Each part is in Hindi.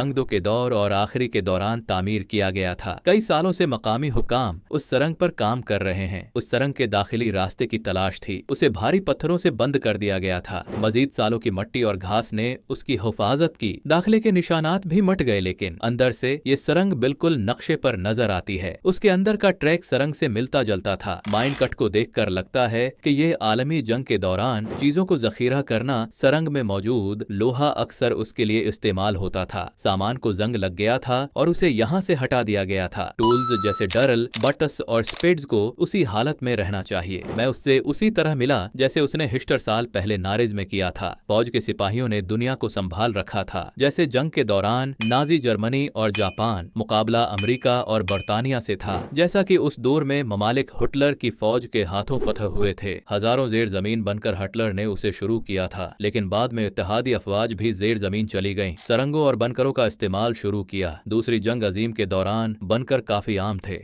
जंगों के दौर और आखिरी के दौरान तामीर किया गया था। कई सालों से मकामी हुक्काम उस सुरंग पर काम कर रहे हैं। उस सुरंग के दाखिली रास्ते की तलाश थी। उसे भारी पत्थरों से बंद कर दिया गया था। मजीद सालों की मट्टी और घास ने उसकी हिफाजत की। दाखिले के निशानात भी मट गए, लेकिन अंदर से ये सुरंग बिल्कुल नक्शे पर नजर आती है। उसके अंदर का ट्रैक सुरंग से मिलता जुलता था। माइन कट को देखकर लगता है कि ये आलमी जंग के दौरान चीजों को जखीरा करना, सुरंग में मौजूद लोहा अक्सर उसके लिए इस्तेमाल होता था। सामान को जंग लग गया था और उसे यहाँ से हटा दिया गया था। टूल्स जैसे डरल, बटस और स्पेड्स को उसी हालत में रहना चाहिए। मैं उससे उसी तरह मिला जैसे उसने हिस्टर साल पहले नारिज में किया था। फौज के सिपाहियों ने दुनिया को संभाल रखा था। जैसे जंग के दौरान नाजी जर्मनी और जापान मुकाबला अमेरिका और बरतानिया से था। जैसा कि उस दौर में ममालिक हिटलर की फौज के हाथों फतह हुए थे। हजारों जेर जमीन बनकर हिटलर ने उसे शुरू किया था, लेकिन बाद में इत्तेहादी अफवाज भी जेर जमीन चली गईं। सुरंगों और बनकरों का इस्तेमाल शुरू किया। दूसरी जंग अजीम के दौरान बनकर काफी आम थे।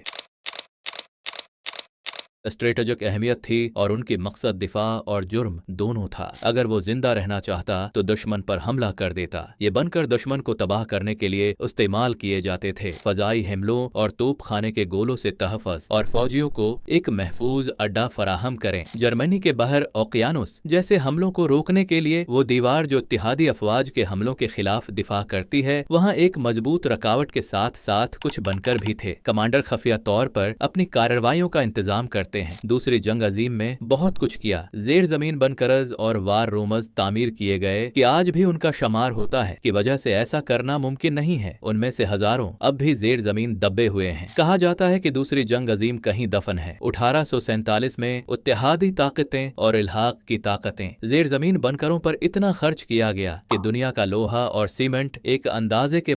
स्ट्रेटेजिक अहमियत थी और उनकी मकसद दिफा और जुर्म दोनों था। अगर वो जिंदा रहना चाहता तो दुश्मन पर हमला कर देता। ये बनकर दुश्मन को तबाह करने के लिए इस्तेमाल किए जाते थे। फजाई हमलों और तोप खाने के गोलों से तहफ़्फ़ुज़ और फौजियों को एक महफूज अड्डा फराहम करें। जर्मनी के बाहर ओकियानुस जैसे हमलों को रोकने के लिए वो दीवार जो इत्तेहादी अफवाज के हमलों के खिलाफ दिफा करती है, वहाँ एक मजबूत रकावट के साथ साथ कुछ बनकर भी थे। कमांडर खफिया तौर पर अपनी कार्रवाइयों का इंतजाम करते हैं। दूसरी जंग अजीम में बहुत कुछ किया। जेर जमीन बनकरज और वार रूमज तामीर किए गए कि आज भी उनका शुमार होता है कि वजह से ऐसा करना मुमकिन नहीं है। उनमें से हजारों अब भी जेर जमीन दबे हुए हैं। कहा जाता है कि दूसरी जंग अजीम कहीं दफन है। 1847 में इत्तेहादी ताकतें और इल्हाक की ताकतें जेर जमीन बनकरों पर इतना खर्च किया गया कि दुनिया का लोहा और सीमेंट एक अंदाजे के